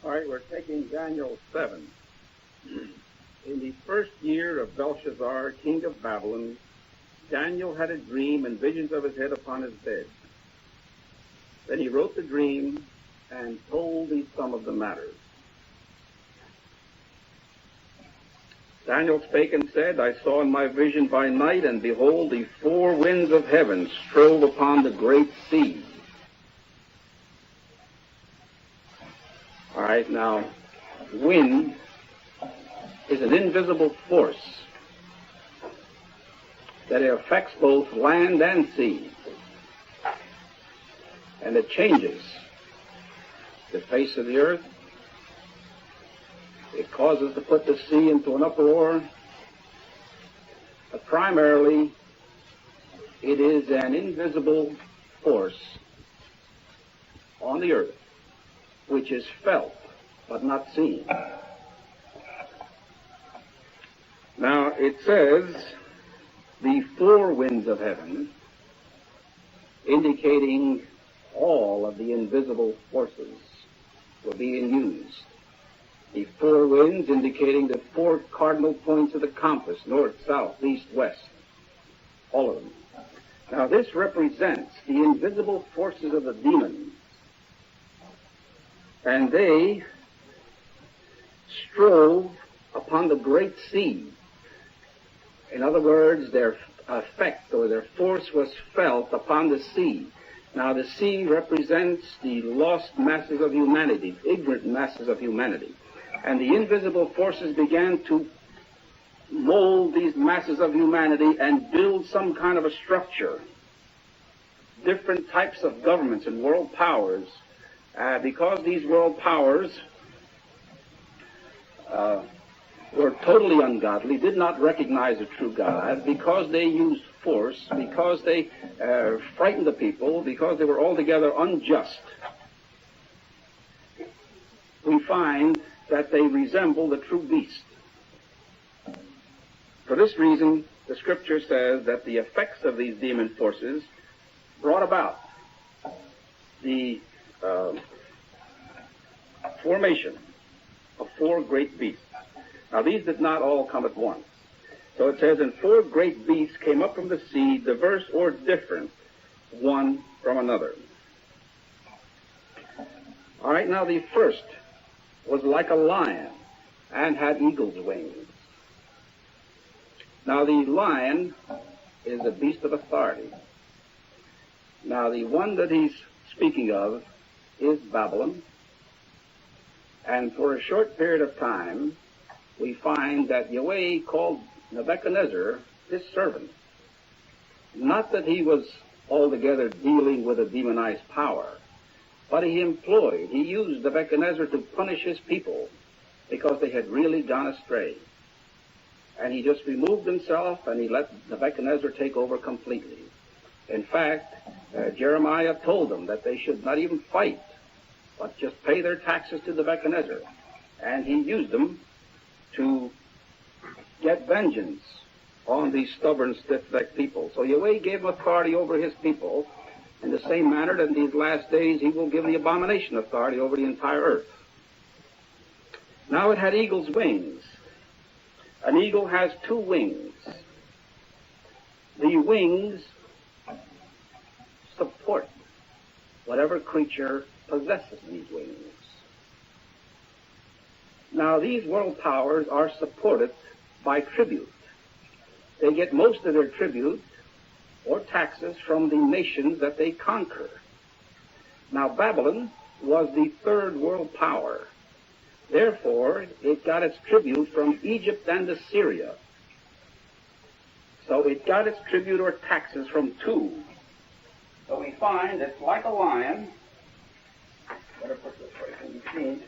All right, we're taking Daniel 7. In the first year of Belshazzar, king of Babylon, Daniel had a dream and visions of his head upon his bed. Then he wrote the dream and told the sum of the matters. Daniel spake and said, I saw in my vision by night, and behold, the four winds of heaven strove upon the great sea. All right, now, wind is an invisible force that affects both land and sea. And it changes the face of the earth. It causes to put the sea into an uproar. But primarily, it is an invisible force on the earth, which is felt but not seen. Now, it says the four winds of heaven, indicating all of the invisible forces were being used. The four winds indicating the four cardinal points of the compass, north, south, east, west, all of them. Now, this represents the invisible forces of the demons. And they strove upon the great sea. In other words, their effect or their force was felt upon the sea. Now, the sea represents the lost masses of humanity, ignorant masses of humanity. And the invisible forces began to mold these masses of humanity and build some kind of a structure. Different types of governments and world powers. Because these world powers were totally ungodly, did not recognize a true God, because they used force, because they frightened the people, because they were altogether unjust, we find that they resemble the true beast. For this reason, the Scripture says that the effects of these demon forces brought about the formation of four great beasts. Now, these did not all come at once. So it says, and four great beasts came up from the sea, diverse or different, one from another. All right, now the first was like a lion and had eagle's wings. Now, the lion is a beast of authority. Now, the one that he's speaking of is Babylon. And for a short period of time, we find that Yahweh called Nebuchadnezzar his servant. Not that he was altogether dealing with a demonized power, but he used Nebuchadnezzar to punish his people because they had really gone astray. And he just removed himself and he let Nebuchadnezzar take over completely. In fact, Jeremiah told them that they should not even fight, but just pay their taxes to Nebuchadnezzar. And he used them to get vengeance on these stubborn, stiff-necked people. So Yahweh gave him authority over his people in the same manner that in these last days he will give the abomination authority over the entire earth. Now it had eagle's wings. An eagle has two wings. The wings support whatever creature possesses these wings. Now, these world powers are supported by tribute. They get most of their tribute or taxes from the nations that they conquer. Now, Babylon was the third world power. Therefore, it got its tribute from Egypt and Assyria. So it got its tribute or taxes from two. So we find it's like a lion. Better put this right in the machine.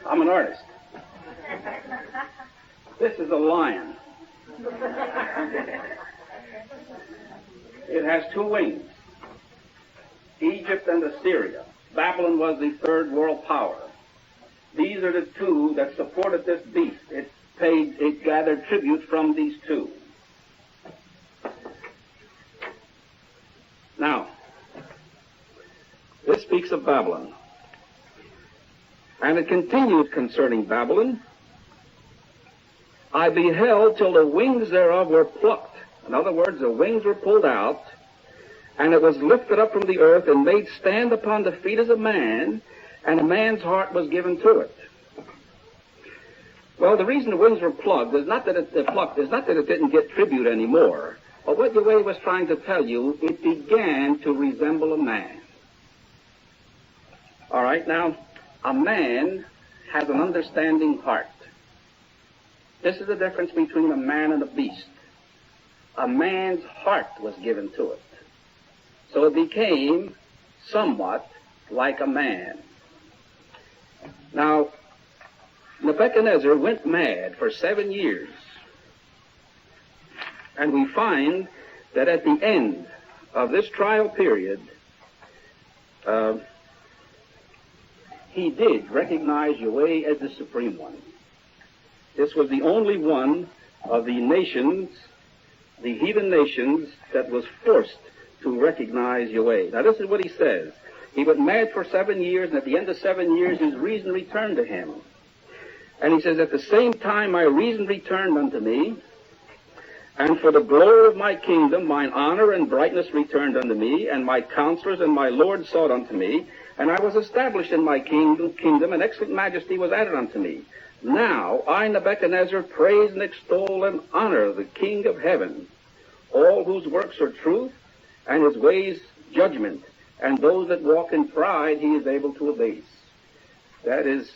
I'm an artist. This is a lion. It has two wings. Egypt and Assyria. Babylon was the third world power. These are the two that supported this beast. It gathered tribute from these two. speaks of Babylon. And it continues concerning Babylon. I beheld till the wings thereof were plucked. In other words, the wings were pulled out, and it was lifted up from the earth and made stand upon the feet as a man, and a man's heart was given to it. Well, the reason the wings were plucked is not that it didn't get tribute anymore, but what Yahweh was trying to tell you, it began to resemble a man. All right, now, a man has an understanding heart. This is the difference between a man and a beast. A man's heart was given to it. So it became somewhat like a man. Now, Nebuchadnezzar went mad for 7 years. And we find that at the end of this trial period, he did recognize Yahweh as the Supreme One. This was the only one of the nations, the heathen nations, that was forced to recognize Yahweh. Now this is what he says. He went mad for 7 years, and at the end of 7 years his reason returned to him. And he says, at the same time my reason returned unto me, and for the glory of my kingdom mine honor and brightness returned unto me, and my counselors and my lords sought unto me, and I was established in my kingdom, and excellent majesty was added unto me. Now I, Nebuchadnezzar, praise and extol and honor the King of heaven, all whose works are truth, and his ways judgment, and those that walk in pride he is able to abase. That is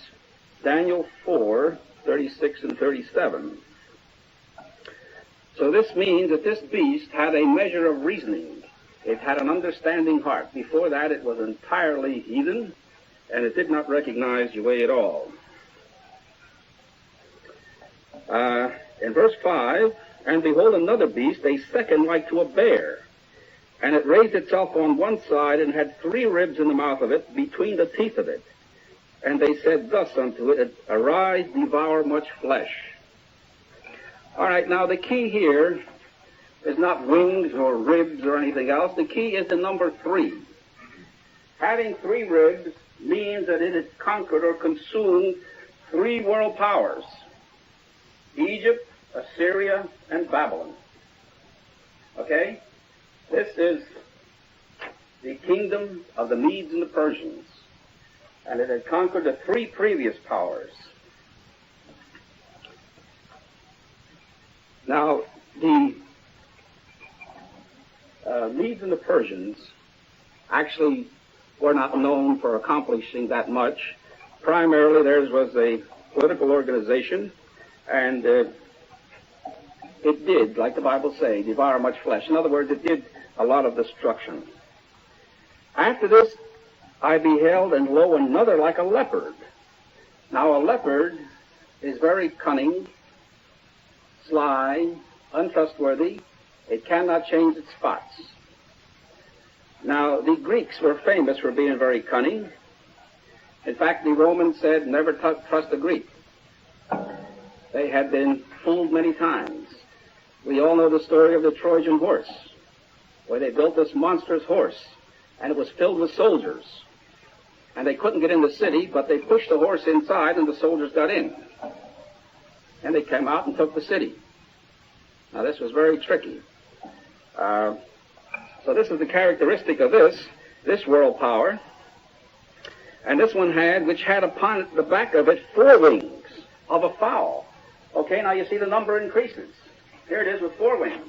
Daniel 4:36 and 37. So this means that this beast had a measure of reasoning. It had an understanding heart. Before that it was entirely heathen, and it did not recognize Yahweh at all. In verse 5, and behold another beast, a second like to a bear, and it raised itself on one side, and had 3 ribs in the mouth of it, between the teeth of it. And they said thus unto it, arise, devour much flesh. All right, now the key here is not wings or ribs or anything else. The key is the number 3. Having 3 ribs means that it had conquered or consumed 3 world powers: Egypt, Assyria, and Babylon. Okay? This is the kingdom of the Medes and the Persians. And it had conquered the 3 previous powers. Now, the Medes and the Persians actually were not known for accomplishing that much. Primarily, theirs was a political organization, and it did, like the Bible says, devour much flesh. In other words, it did a lot of destruction. After this, I beheld, and lo, another like a leopard. Now, a leopard is very cunning, sly, untrustworthy. It cannot change its spots. Now, the Greeks were famous for being very cunning. In fact, the Romans said, never trust a Greek. They had been fooled many times. We all know the story of the Trojan horse, where they built this monstrous horse, and it was filled with soldiers. And they couldn't get in the city, but they pushed the horse inside, and the soldiers got in. And they came out and took the city. Now, this was very tricky. So this is the characteristic of this world power. And this one which had upon the back of it 4 wings of a fowl. Okay, now you see the number increases. Here it is with 4 wings.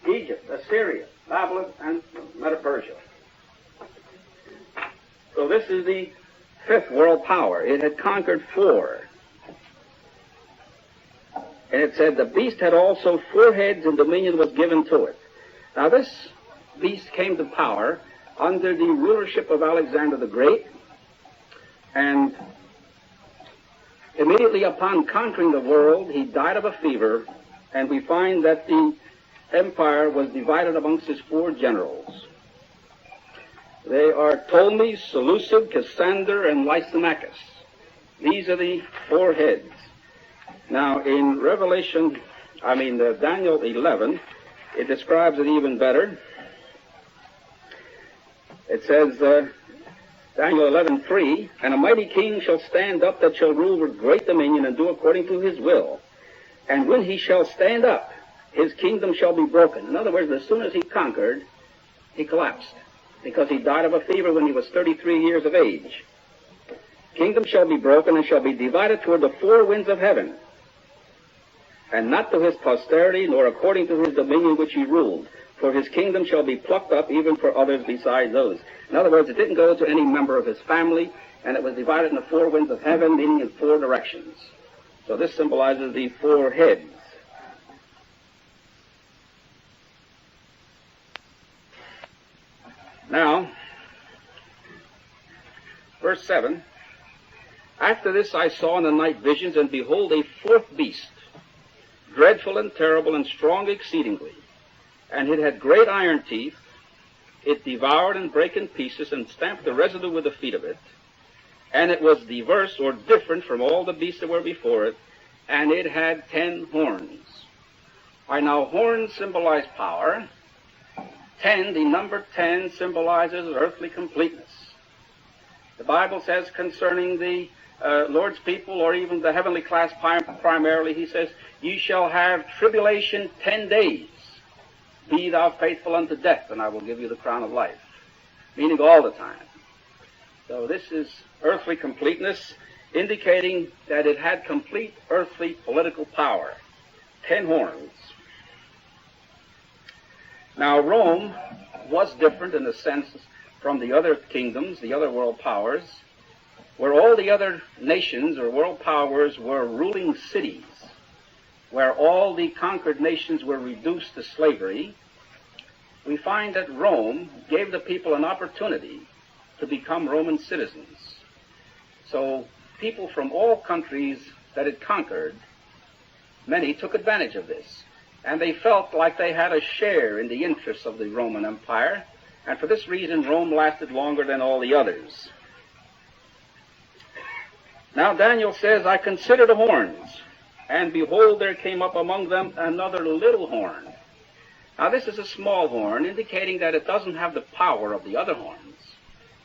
Egypt, Assyria, Babylon, and Medo-Persia. So this is the 5th world power. It had conquered 4. And it said the beast had also 4 heads, and dominion was given to it. Now this beast came to power under the rulership of Alexander the Great, and immediately upon conquering the world, he died of a fever, and we find that the empire was divided amongst his 4 generals. They are Ptolemy, Seleucid, Cassander, and Lysimachus. These are the 4 heads. Now, in Daniel 11, it describes it even better. It says, Daniel 11:3, and a mighty king shall stand up that shall rule with great dominion and do according to his will. And when he shall stand up, his kingdom shall be broken. In other words, as soon as he conquered, he collapsed, because he died of a fever when he was 33 years of age. Kingdom shall be broken and shall be divided toward the four winds of heaven, and not to his posterity, nor according to his dominion which he ruled. For his kingdom shall be plucked up even for others besides those. In other words, it didn't go to any member of his family, and it was divided in the four winds of heaven, meaning in four directions. So this symbolizes the four heads. Now, verse 7, after this I saw in the night visions, and behold, a fourth beast, dreadful and terrible and strong exceedingly. And it had great iron teeth. It devoured and brake in pieces, and stamped the residue with the feet of it. And it was diverse or different from all the beasts that were before it, and it had 10 horns. All right, now horns symbolize power. 10, the number 10 symbolizes earthly completeness. The Bible says concerning the Lord's people, or even the heavenly class primarily, he says, "Ye shall have tribulation 10 days. Be thou faithful unto death, and I will give you the crown of life." Meaning all the time. So this is earthly completeness, indicating that it had complete earthly political power. 10 horns. Now Rome was different in a sense from the other kingdoms, the other world powers, where all the other nations or world powers were ruling cities, where all the conquered nations were reduced to slavery. We find that Rome gave the people an opportunity to become Roman citizens. So people from all countries that it conquered, many took advantage of this. And they felt like they had a share in the interests of the Roman Empire. And for this reason, Rome lasted longer than all the others. Now Daniel says, I considered the horns, and behold, there came up among them another little horn. Now this is a small horn, indicating that it doesn't have the power of the other horns.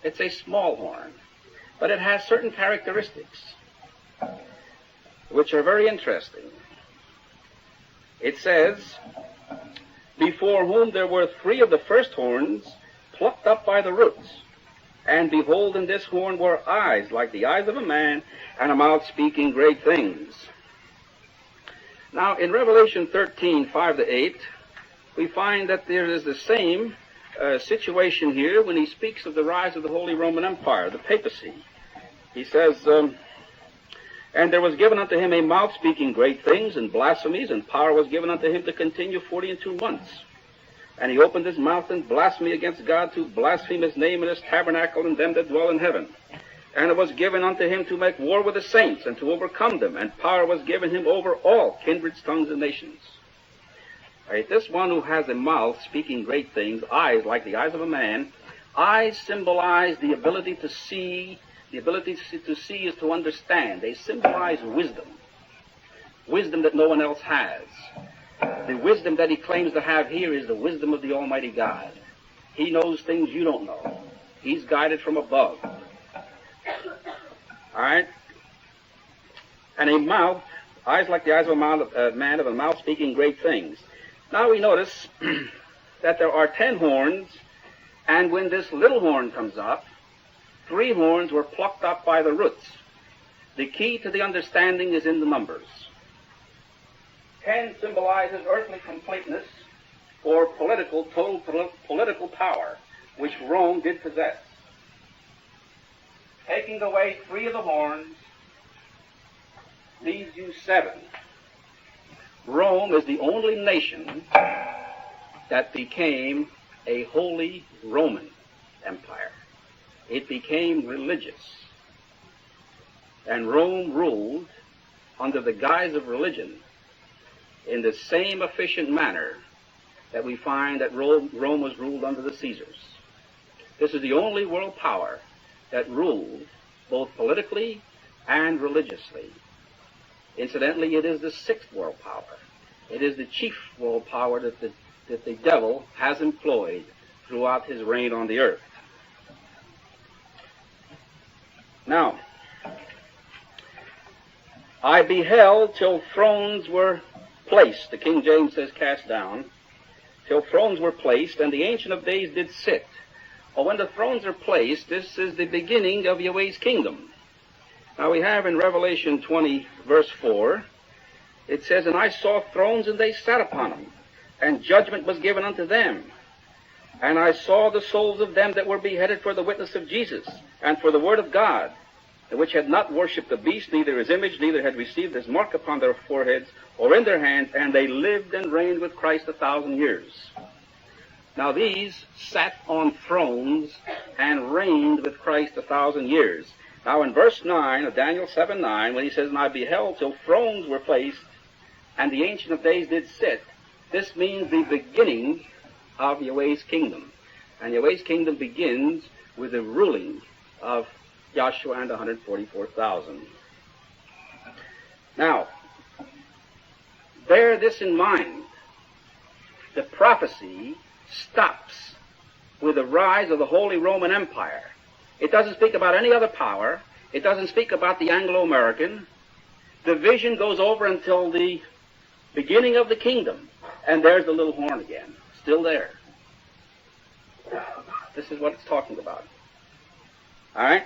It's a small horn, but it has certain characteristics which are very interesting. It says, before whom there were 3 of the first horns plucked up by the roots. And behold, in this horn were eyes like the eyes of a man, and a mouth speaking great things. Now in Revelation 13, 5-8, we find that there is the same situation here when he speaks of the rise of the Holy Roman Empire, the papacy. He says, and there was given unto him a mouth speaking great things and blasphemies, and power was given unto him to continue 42 months. And he opened his mouth in blasphemy against God, to blaspheme his name and his tabernacle and them that dwell in heaven. And it was given unto him to make war with the saints and to overcome them, and power was given him over all kindreds, tongues, and nations. Right, this one who has a mouth speaking great things, eyes like the eyes of a man, eyes symbolize the ability to see. The ability to see is to understand. They symbolize wisdom. Wisdom that no one else has. The wisdom that he claims to have here is the wisdom of the Almighty God. He knows things you don't know. He's guided from above. All right? And a mouth, eyes like the eyes of a man of a mouth speaking great things. Now we notice that there are 10 horns, and when this little horn comes up, 3 horns were plucked up by the roots. The key to the understanding is in the numbers. 10 symbolizes earthly completeness or total political power, which Rome did possess. Taking away 3 of the horns leaves you 7. Rome is the only nation that became a Holy Roman Empire. It became religious. And Rome ruled under the guise of religion in the same efficient manner that we find that Rome was ruled under the Caesars. This is the only world power that ruled both politically and religiously. Incidentally, it is the 6th world power. It is the chief world power that the devil has employed throughout his reign on the earth. Now, I beheld till thrones were placed. The King James says cast down. Till thrones were placed, and the Ancient of Days did sit. Well, when the thrones are placed, this is the beginning of Yahweh's kingdom. Now we have in Revelation 20, verse 4, it says, And I saw thrones, and they sat upon them, and judgment was given unto them. And I saw the souls of them that were beheaded for the witness of Jesus, and for the word of God, which had not worshipped the beast, neither his image, neither had received his mark upon their foreheads or in their hands, and they lived and reigned with Christ 1,000 years. Now these sat on thrones and reigned with Christ 1,000 years. Now in verse 9 of Daniel 7:9, when he says, And I beheld till thrones were placed, and the Ancient of Days did sit, this means the beginning of Yahweh's kingdom. And Yahweh's kingdom begins with the ruling of Joshua and 144,000. Now, bear this in mind. The prophecy stops with the rise of the Holy Roman Empire. It doesn't speak about any other power. It doesn't speak about the Anglo-American. The vision goes over until the beginning of the kingdom. And there's the little horn again, still there. This is what it's talking about. All right?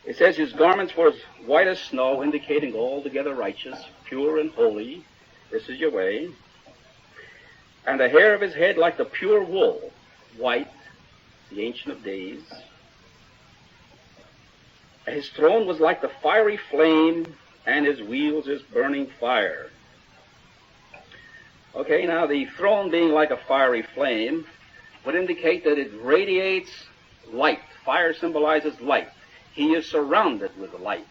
It says his garments were as white as snow, indicating altogether righteous, pure and holy. This is Yahweh. And the hair of his head like the pure wool, white, the Ancient of Days. His throne was like the fiery flame, and his wheels as burning fire. Okay, now the throne being like a fiery flame would indicate that it radiates light. Fire symbolizes light. He is surrounded with light.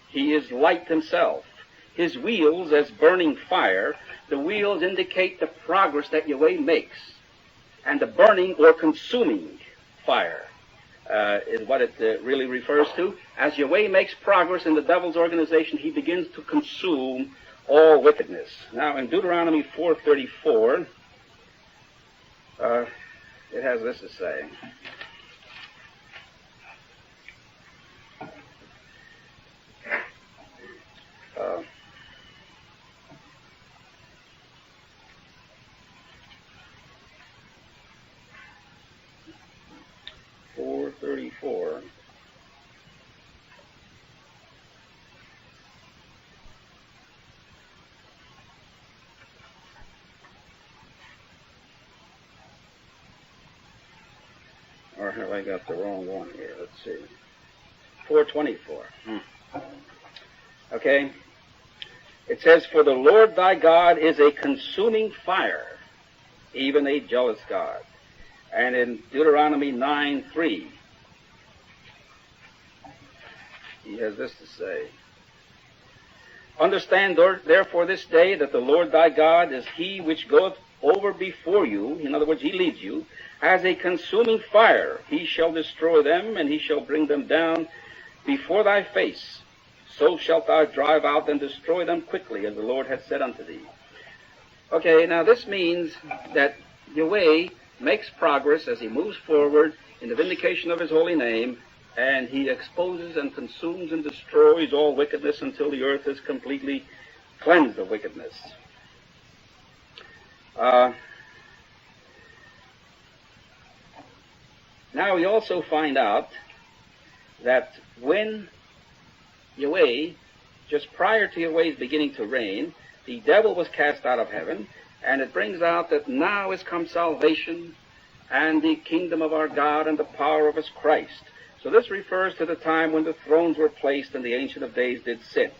He is light himself. His wheels as burning fire. The wheels indicate the progress that Yahweh makes. And the burning or consuming fire is what it really refers to. As Yahweh makes progress in the devil's organization, he begins to consume all wickedness. Now in Deuteronomy 4:34, it has this to say. Or have I got the wrong one here? Let's see. 4:24. Okay. It says, For the Lord thy God is a consuming fire, even a jealous God. And in Deuteronomy 9:3, he has this to say. Understand therefore this day that the Lord thy God is he which goeth over before you. In other words, he leads you. As a consuming fire, he shall destroy them, and he shall bring them down before thy face. So shalt thou drive out and destroy them quickly, as the Lord hath said unto thee. Okay, now this means that Yahweh makes progress as he moves forward in the vindication of his holy name, and he exposes and consumes and destroys all wickedness until the earth is completely cleansed of wickedness. Now we also find out that when Yahweh, just prior to Yahweh's beginning to reign, the devil was cast out of heaven, and it brings out that now is come salvation and the kingdom of our God and the power of his Christ. So this refers to the time when the thrones were placed and the Ancient of Days did sit.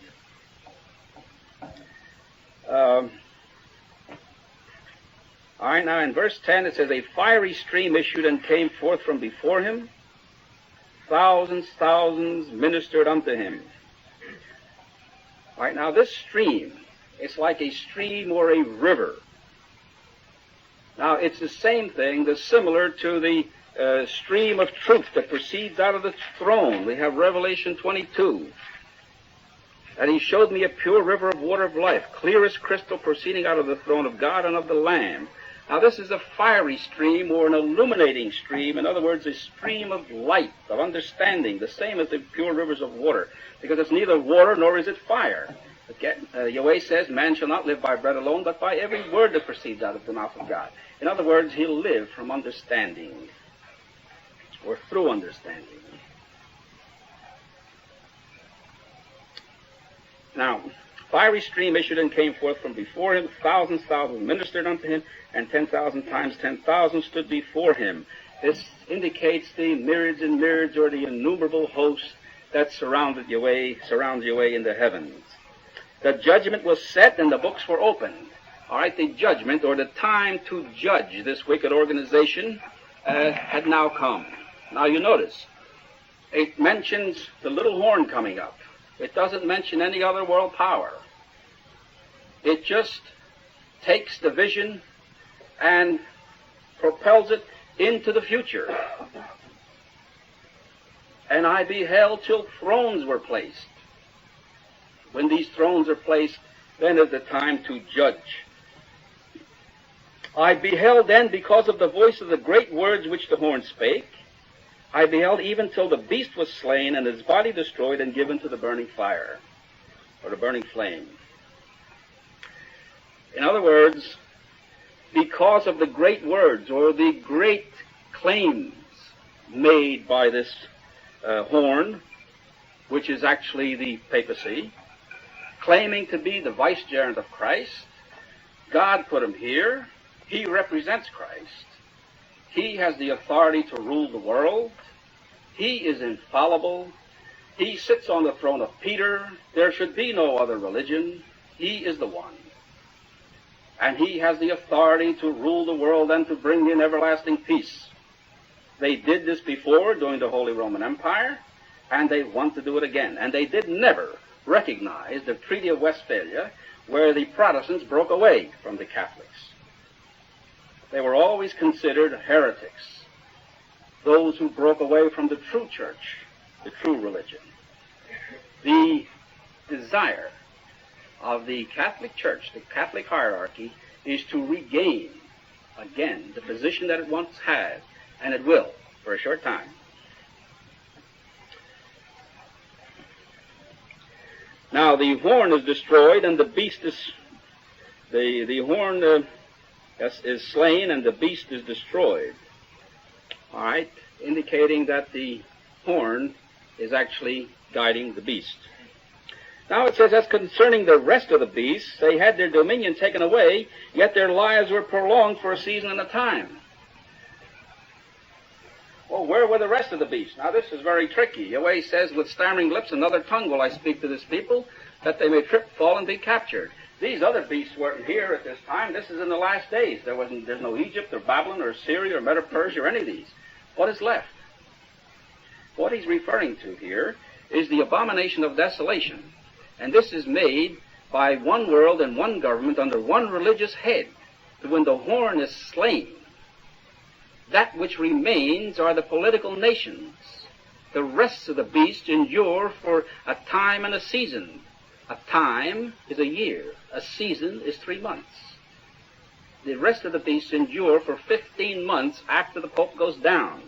All right, now in verse 10 it says, A fiery stream issued and came forth from before him. Thousands ministered unto him. All right, now this stream, it's like a stream or a river. Now it's the same thing, that's similar to the stream of truth that proceeds out of the throne. We have Revelation 22. And he showed me a pure river of water of life, clear as crystal, proceeding out of the throne of God and of the Lamb. Now this is a fiery stream or an illuminating stream. In other words, a stream of light, of understanding, the same as the pure rivers of water, because it's neither water nor is it fire. Again, Yahweh says, man shall not live by bread alone, but by every word that proceeds out of the mouth of God. In other words, he'll live from understanding, or through understanding. Now, fiery stream issued and came forth from before him. Thousands ministered unto him, and 10,000 times 10,000 stood before him. This indicates the myriads and myriads, or the innumerable hosts that surround Yahweh in the heavens. The judgment was set, and the books were opened. All right, the judgment, or the time to judge this wicked organization, had now come. Now you notice, it mentions the little horn coming up. It doesn't mention any other world power. It just takes the vision and propels it into the future. And I beheld till thrones were placed. When these thrones are placed, then is the time to judge. I beheld then, because of the voice of the great words which the horn spake, I beheld even till the beast was slain, and his body destroyed and given to the burning fire, or the burning flame. In other words, because of the great words, or the great claims made by this horn, which is actually the papacy, claiming to be the vicegerent of Christ, God put him here. He represents Christ. He has the authority to rule the world. He is infallible. He sits on the throne of Peter. There should be no other religion. He is the one. And he has the authority to rule the world and to bring in everlasting peace. They did this before during the Holy Roman Empire, and they want to do it again. And they did never recognize the Treaty of Westphalia, where the Protestants broke away from the Catholics. They were always considered heretics, those who broke away from the true church, the true religion. The desire of the Catholic Church, the Catholic hierarchy, is to regain again the position that it once had, and it will for a short time. Now the horn is destroyed, and the beast is the horn is slain, and the beast is destroyed. All right, indicating that the horn is actually guiding the beast. Now it says, as concerning the rest of the beasts, they had their dominion taken away, yet their lives were prolonged for a season and a time. Well, where were the rest of the beasts? Now this is very tricky. Yahweh says, with stammering lips and another tongue will I speak to this people, that they may trip, fall, and be captured. These other beasts weren't here at this time. This is in the last days. There's no Egypt or Babylon or Syria or Medo-Persia or any of these. What is left? What he's referring to here is the abomination of desolation. And this is made by one world and one government under one religious head. That when the horn is slain, that which remains are the political nations. The rest of the beasts endure for a time and a season. A time is a year. A season is 3 months. The rest of the beasts endure for 15 months after the Pope goes down.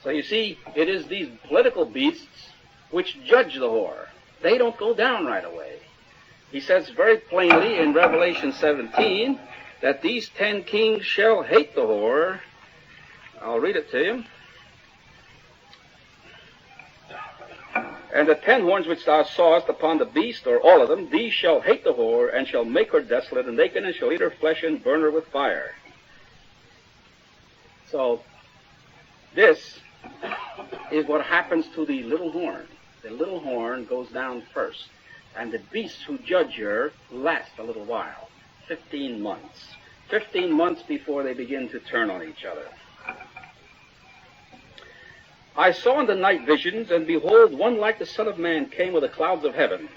So you see, it is these political beasts which judge the whore. They don't go down right away. He says very plainly in Revelation 17 that these 10 kings shall hate the whore. I'll read it to you. And the 10 horns which thou sawest upon the beast, or all of them, these shall hate the whore, and shall make her desolate and naked, and shall eat her flesh and burn her with fire. So, this is what happens to the little horn. The little horn goes down first, and the beasts who judge her last a little while, 15 months. 15 months before they begin to turn on each other. I saw in the night visions, and behold, one like the Son of Man came with the clouds of heaven,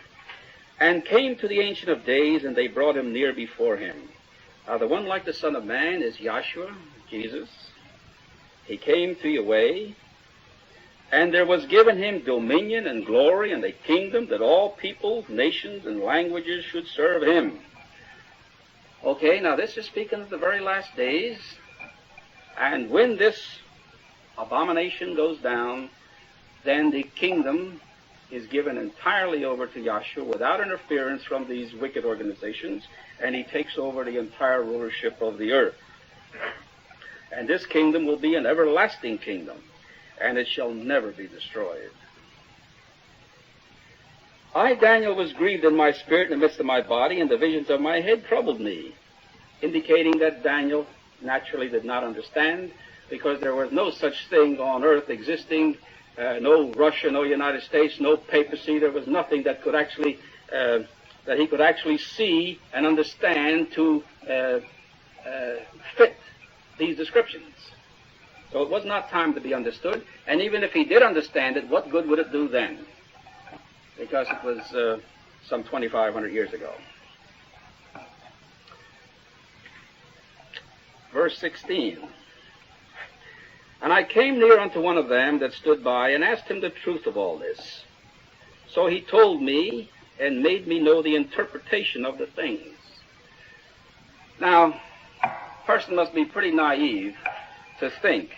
and came to the Ancient of Days, and they brought him near before him. Now the one like the Son of Man is Yahshua, Jesus. He came to Yahweh, And there was given him dominion and glory and a kingdom that all peoples, nations, and languages should serve him. Okay, now this is speaking of the very last days. And when this abomination goes down, then the kingdom is given entirely over to Yahshua without interference from these wicked organizations, and he takes over the entire rulership of the earth. And this kingdom will be an everlasting kingdom, and it shall never be destroyed. I, Daniel, was grieved in my spirit in the midst of my body, and the visions of my head troubled me, indicating that Daniel naturally did not understand, because there was no such thing on earth existing, no Russia, no United States, no papacy. There was nothing that could actually, that he could actually see and understand to fit these descriptions. So it was not time to be understood, and even if he did understand it, what good would it do then? Because it was some 2,500 years ago. Verse 16. And I came near unto one of them that stood by, and asked him the truth of all this. So he told me, and made me know the interpretation of the things. Now, a person must be pretty naive to think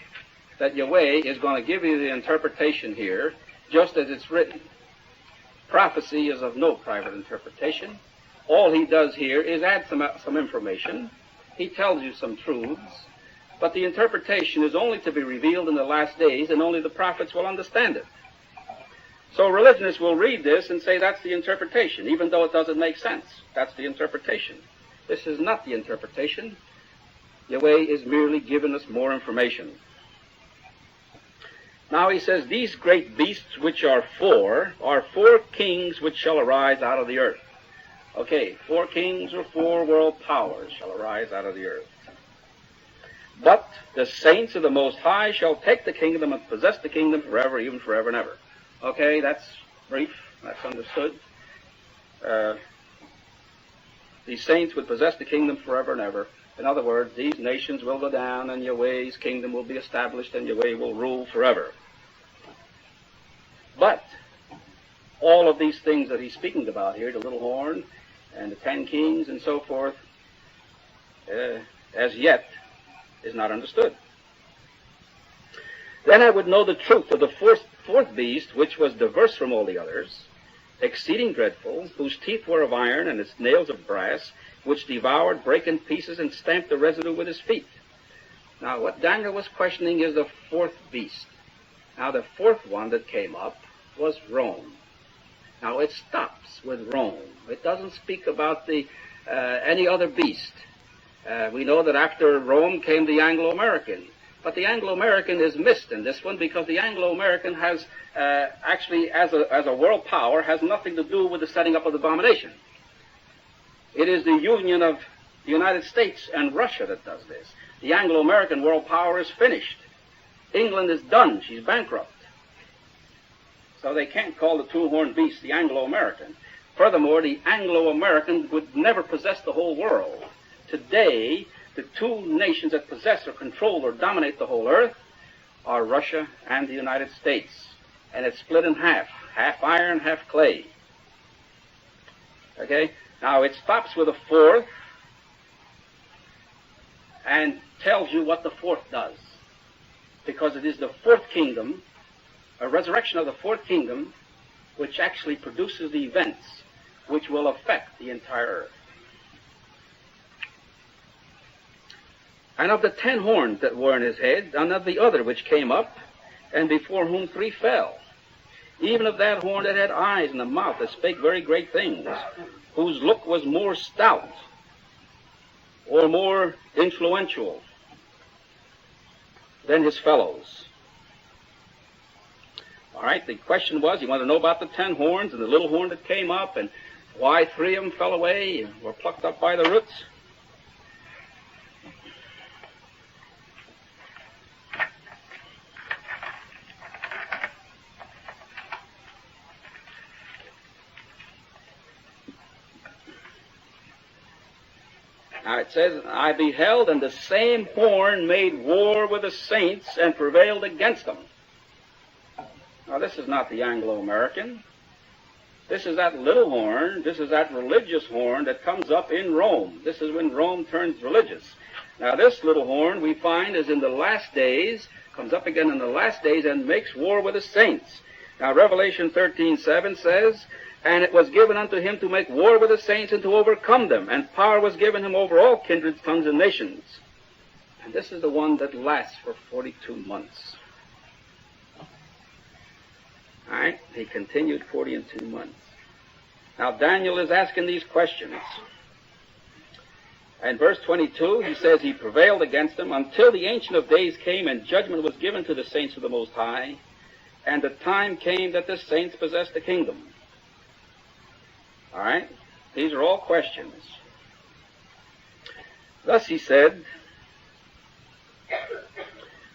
that Yahweh is going to give you the interpretation here, just as it's written. Prophecy is of no private interpretation. All he does here is add some information. He tells you some truths, but the interpretation is only to be revealed in the last days, and only the prophets will understand it. So religionists will read this and say that's the interpretation, even though it doesn't make sense. That's the interpretation. This is not the interpretation. Yahweh is merely giving us more information. Now he says, these great beasts which are four kings which shall arise out of the earth. Okay, 4 kings or 4 world powers shall arise out of the earth. But the saints of the Most High shall take the kingdom and possess the kingdom forever, even forever and ever. Okay, that's brief. That's understood. These saints would possess the kingdom forever and ever. In other words, these nations will go down, and Yahweh's kingdom will be established, and Yahweh will rule forever. But all of these things that he's speaking about here, the little horn and the 10 kings and so forth, as yet is not understood. Then I would know the truth of the fourth beast, which was diverse from all the others, exceeding dreadful, whose teeth were of iron and its nails of brass, which devoured, brake in pieces, and stamped the residue with his feet. Now, what Daniel was questioning is the 4th beast. Now, the 4th one that came up was Rome. Now, it stops with Rome. It doesn't speak about any other beast. We know that after Rome came the Anglo-American. But the Anglo-American is missed in this one, because the Anglo-American has actually, as a world power, has nothing to do with the setting up of the abomination. It is the union of the United States and Russia that does this. The Anglo-American world power is finished. England is done. She's bankrupt. So they can't call the 2-horned beast the Anglo-American. Furthermore, the Anglo-American would never possess the whole world. Today, the 2 nations that possess or control or dominate the whole earth are Russia and the United States. And it's split in half iron, half clay. Okay? Now, it stops with a 4th and tells you what the 4th does. Because it is the 4th kingdom, a resurrection of the 4th kingdom, which actually produces the events which will affect the entire earth. And of the 10 horns that were in his head, and of the other which came up, and before whom 3 fell, even of that horn that had eyes and a mouth that spake very great things, whose look was more stout, or more influential than his fellows. All right, the question was, you want to know about the 10 horns and the little horn that came up, and why 3 of them fell away and were plucked up by the roots? Now it says, I beheld, and the same horn made war with the saints and prevailed against them. Now, this is not the Anglo-American. This is that little horn. This is that religious horn that comes up in Rome. This is when Rome turns religious. Now, this little horn we find is in the last days, comes up again in the last days and makes war with the saints. Now, Revelation 13:7 says, "And it was given unto him to make war with the saints and to overcome them, and power was given him over all kindreds, tongues, and nations." And this is the one that lasts for 42 months. All right? He continued 42 months. Now, Daniel is asking these questions. In verse 22, he says, "He prevailed against them until the Ancient of Days came, and judgment was given to the saints of the Most High, and the time came that the saints possessed the kingdom." All right? These are all questions. Thus he said,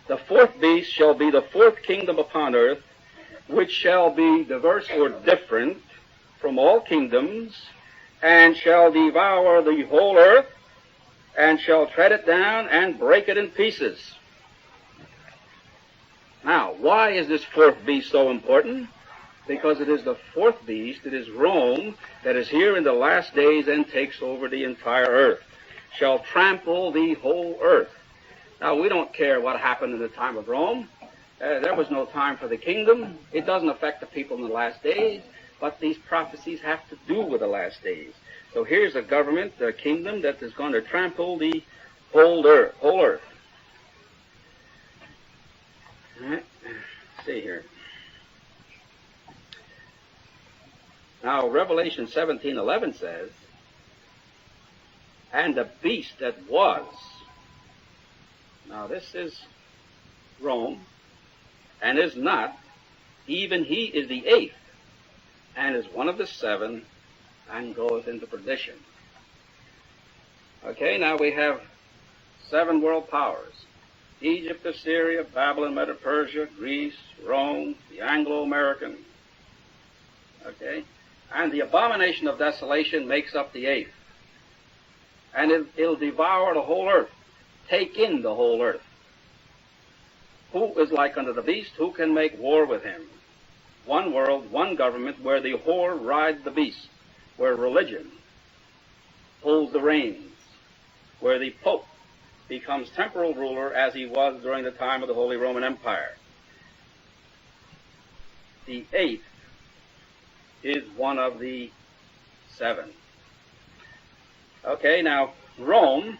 "The fourth beast shall be the fourth kingdom upon earth, which shall be diverse or different from all kingdoms, and shall devour the whole earth, and shall tread it down and break it in pieces." Now, why is this fourth beast so important? Because it is the fourth beast, it is Rome, that is here in the last days and takes over the entire earth, shall trample the whole earth. Now, we don't care what happened in the time of Rome. There was no time for the kingdom. It doesn't affect the people in the last days, but these prophecies have to do with the last days. So here's a government, a kingdom that is going to trample the whole earth. All right. Let's see here. Now, Revelation 17:11 says, "And the beast that was." Now, this is Rome, and is not, even he is the eighth, and is one of the seven, and goeth into perdition. Okay, now we have 7 world powers: Egypt, Assyria, Babylon, Medo-Persia, Greece, Rome, the Anglo-American. Okay, and the abomination of desolation makes up the 8th. And it'll devour the whole earth, take in the whole earth. Who is like unto the beast? Who can make war with him? One world, one government, where the whore rides the beast, where religion pulls the reins, where the Pope becomes temporal ruler as he was during the time of the Holy Roman Empire. The 8th is one of the 7. Okay, now Rome,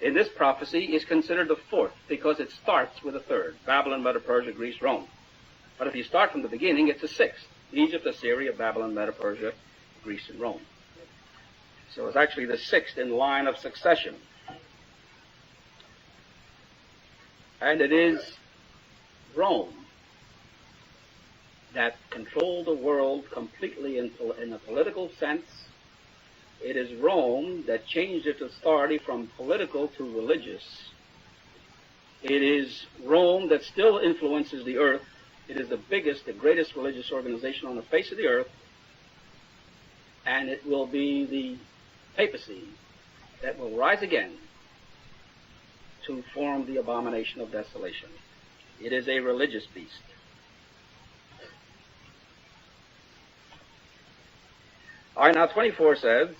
in this prophecy, is considered the 4th because it starts with the 3rd. Babylon, Medo-Persia, Greece, Rome. But if you start from the beginning, it's the 6th. Egypt, Assyria, Babylon, Medo-Persia, Greece, and Rome. So it's actually the 6th in line of succession. And it is Rome that controlled the world completely in a political sense. It is Rome that changed its authority from political to religious. It is Rome that still influences the earth. It is the biggest, the greatest religious organization on the face of the earth. And it will be the papacy that will rise again to form the abomination of desolation. It is a religious beast. All right, now 24 says,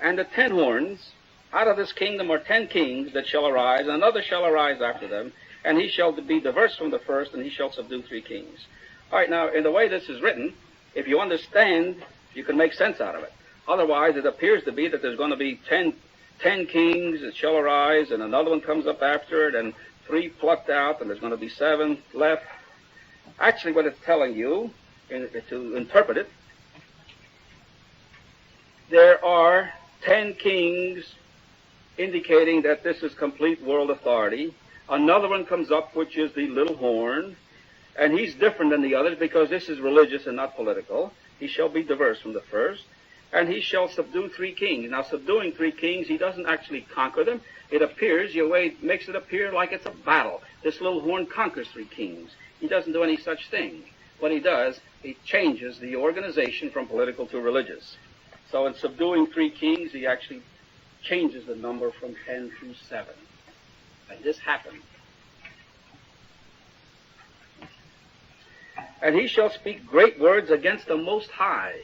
"And the 10 horns, out of this kingdom are 10 kings that shall arise, and another shall arise after them, and he shall be diverse from the first, and he shall subdue 3 kings." All right, now, in the way this is written, if you understand, you can make sense out of it. Otherwise, it appears to be that there's going to be 10 kings that shall arise, and another one comes up after it, and 3 plucked out, and there's going to be 7 left. Actually, what it's telling you, to interpret it, there are 10 kings indicating that this is complete world authority. Another one comes up, which is the little horn, and he's different than the others because this is religious and not political. He shall be diverse from the first, and he shall subdue 3 kings. Now, subduing 3 kings, he doesn't actually conquer them. It appears, Yahweh makes it appear like it's a battle. This little horn conquers 3 kings. He doesn't do any such thing. What he does, he changes the organization from political to religious. So in subduing 3 kings, he actually changes the number from 10 to 7. And this happened And he shall speak great words against the Most High,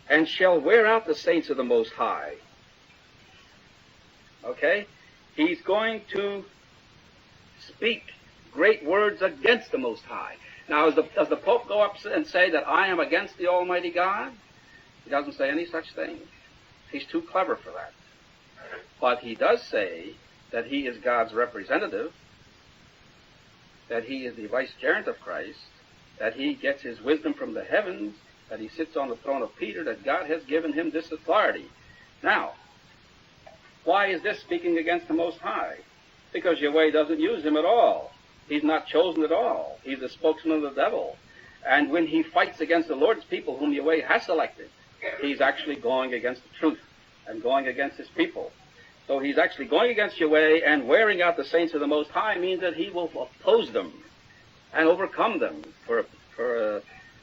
and shall wear out the saints of the Most High. Okay? He's going to speak great words against the Most High. Now, does the Pope go up and say that I am against the Almighty God? He doesn't say any such thing. He's too clever for that. But he does say that he is God's representative, that he is the vicegerent of Christ, that he gets his wisdom from the heavens, that he sits on the throne of Peter, that God has given him this authority. Now, why is this speaking against the Most High? Because Yahweh doesn't use him at all. He's not chosen at all. He's the spokesman of the devil. And when he fights against the Lord's people whom Yahweh has selected, he's actually going against the truth and going against his people. So he's actually going against Yahweh, and wearing out the saints of the Most High means that he will oppose them and overcome them for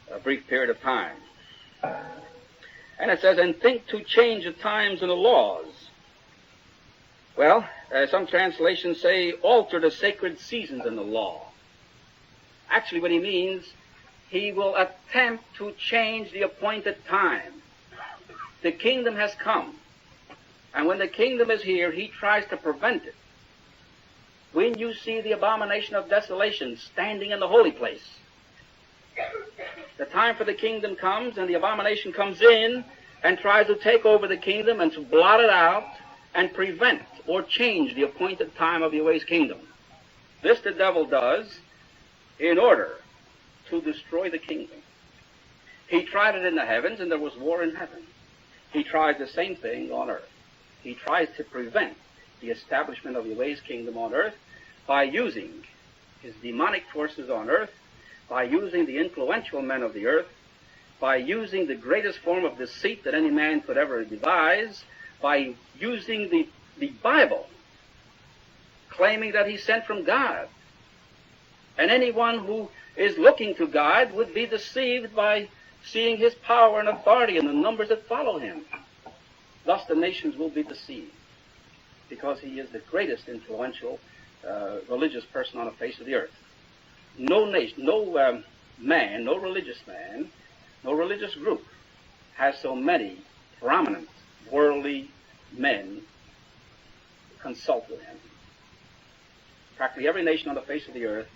a brief period of time. And it says, and think to change the times and the laws. Well, some translations say, alter the sacred seasons in the law. Actually, what he means, he will attempt to change the appointed time. The kingdom has come. And when the kingdom is here, he tries to prevent it. When you see the abomination of desolation standing in the holy place, the time for the kingdom comes, and the abomination comes in and tries to take over the kingdom and to blot it out and prevent or change the appointed time of Yahweh's kingdom. This the devil does in order to destroy the kingdom. He tried it in the heavens, and there was war in heaven. He tries the same thing on earth. He tries to prevent the establishment of Yahweh's kingdom on earth by using his demonic forces on earth, by using the influential men of the earth, by using the greatest form of deceit that any man could ever devise, by using the Bible, claiming that he's sent from God. And anyone who is looking to God would be deceived by seeing his power and authority and the numbers that follow him. Thus the nations will be deceived, because he is the greatest influential religious person on the face of the earth. No nation, no man, no religious man, no religious group has so many prominent worldly men consult with him. Practically every nation on the face of the earth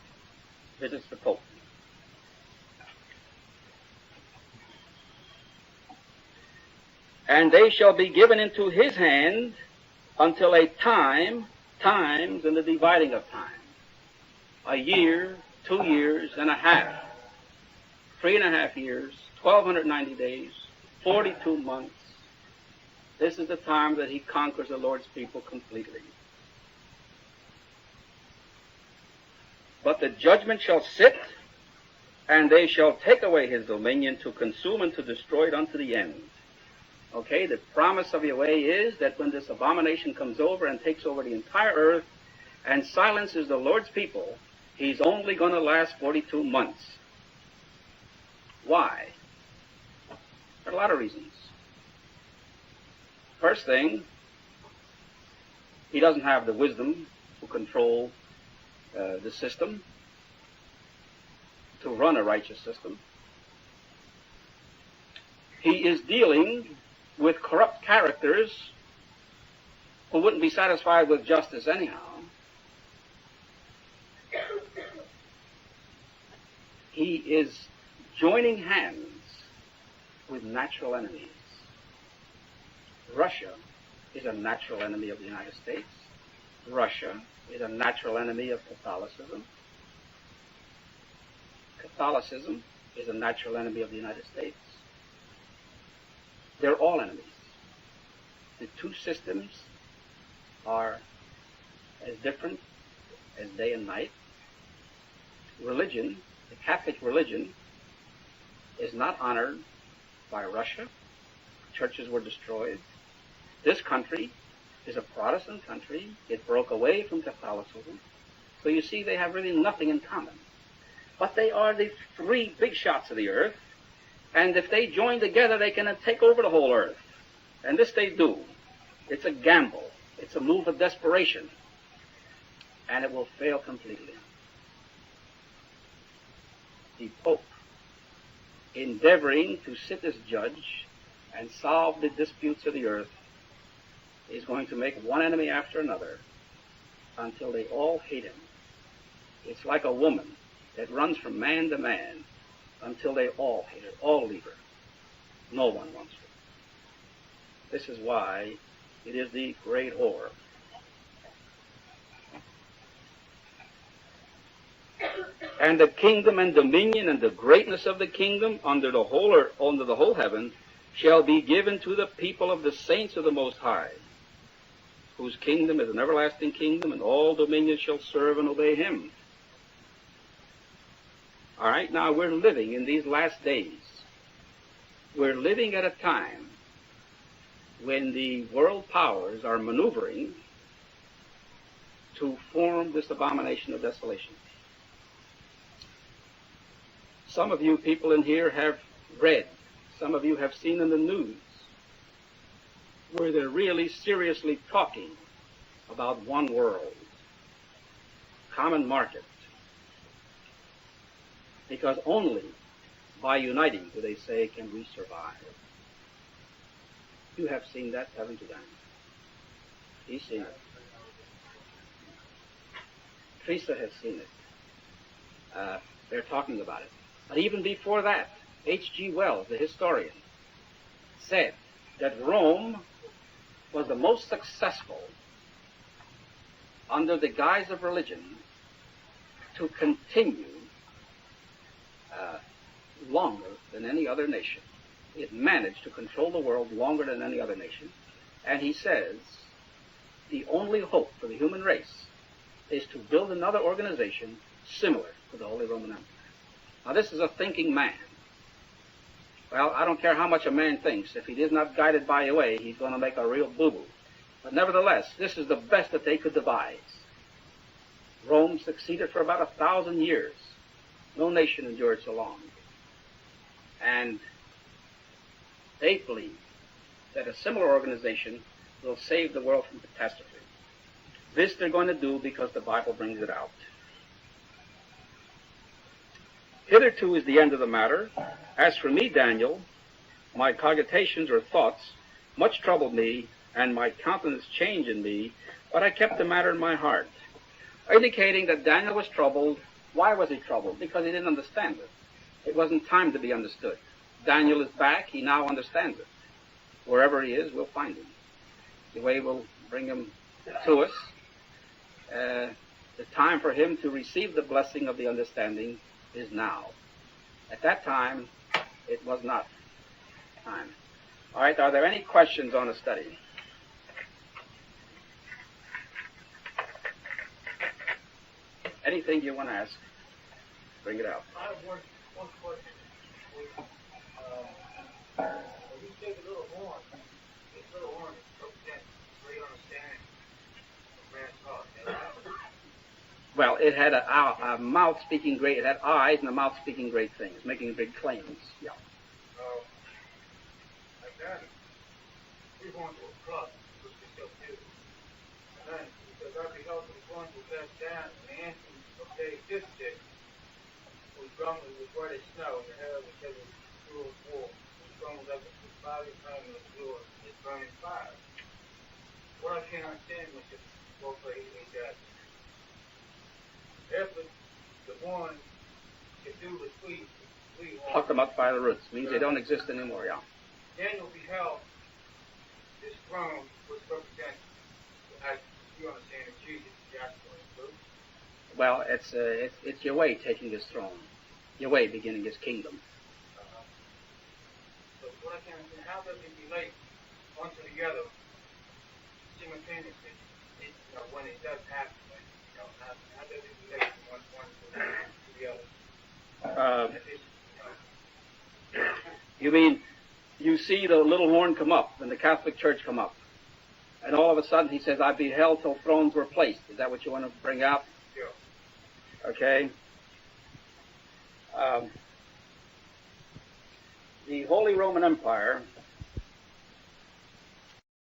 visits the Pope. And they shall be given into his hand until a times and the dividing of time. A year, 2 years and a half, 3.5 years, 1,290 days, 42 months. This is the time that he conquers the Lord's people completely. But the judgment shall sit, and they shall take away his dominion to consume and to destroy it unto the end. Okay, the promise of Yahweh is that when this abomination comes over and takes over the entire earth and silences the Lord's people, he's only going to last 42 months. Why? For a lot of reasons. First thing, he doesn't have the wisdom to control the system, to run a righteous system. He is dealing with corrupt characters who wouldn't be satisfied with justice anyhow. He is joining hands with natural enemies. Russia is a natural enemy of the United States. Russia is a natural enemy of Catholicism. Catholicism is a natural enemy of the United States. They're all enemies. The two systems are as different as day and night. Religion, the Catholic religion, is not honored by Russia. Churches were destroyed. This country is a Protestant country. It broke away from Catholicism. So you see, they have really nothing in common. But they are the three big shots of the earth, and if they join together, they can take over the whole earth. And this they do. It's a gamble. It's a move of desperation. And it will fail completely. the Pope, endeavoring to sit as judge and solve the disputes of the earth, is going to make one enemy after another until they all hate him. It's like a woman that runs from man to man until they all hate her, all leave her. No one wants her. This is why it is the great whore. And the kingdom and dominion and the greatness of the kingdom under the whole heaven shall be given to the people of the saints of the Most High, whose kingdom is an everlasting kingdom, and all dominions shall serve and obey him. All right, now we're living in these last days. We're living at a time when the world powers are maneuvering to form this abomination of desolation. Some of you people in here have read, some of you have seen in the news, where they're really seriously talking about one world, common market, because only by uniting, do they say, can we survive. You have seen that, haven't you, Dan? He's seen it. Teresa has seen it. They're talking about it. But even before that, H.G. Wells, the historian, said that Rome was the most successful under the guise of religion to continue longer than any other nation. It managed to control the world longer than any other nation. And he says the only hope for the human race is to build another organization similar to the Holy Roman Empire. Now, this is a thinking man. Well, I don't care how much a man thinks. If he is not guided by Yahweh, he's going to make a real boo-boo. But nevertheless, this is the best that they could devise. Rome succeeded for about 1,000 years. No nation endured so long. And they believe that a similar organization will save the world from catastrophe. This they're going to do because the Bible brings it out. Hitherto is the end of the matter. As for me, Daniel, my cogitations or thoughts much troubled me, and my countenance changed in me, but I kept the matter in my heart. Indicating that Daniel was troubled. Why was he troubled? Because he didn't understand it. It wasn't time to be understood. Daniel is back. He now understands it. Wherever he is, we'll find him. The way we'll bring him to us. The time for him to receive the blessing of the understanding is now. At that time, it was not time. All right, are there any questions on the study? Anything you want to ask, bring it out. I have one question. When you say the little horn, this little horn represents great understanding of man's thoughts. Well, it had a mouth speaking great, it had eyes and a mouth speaking great things, making big claims. Yeah. Like that, we're going to a club, which we still do. And then, because I beheld the horn was cast down, and the anthem of day 50 was drummed with whitish snow, and the hair was heavy with pure wool, and thrown up with the body time of the floor, and burning fire. What I can't understand was just both ways is that after the horn could do the sweet horn, Pluck them up by the roots. Means they don't exist anymore, yeah. Daniel beheld this throne which represents, as you understand, Jesus, Joshua, and Luke. Well, it's Yahweh taking his throne. Yahweh beginning his kingdom. So what I can't understand, how does it relate one to the other simultaneously? When it does happen, how does it relate from one to the other? You mean, you see the little horn come up, and the Catholic Church come up, and all of a sudden he says, I beheld till thrones were placed. Is that what you want to bring out? Yeah. Okay. The Holy Roman Empire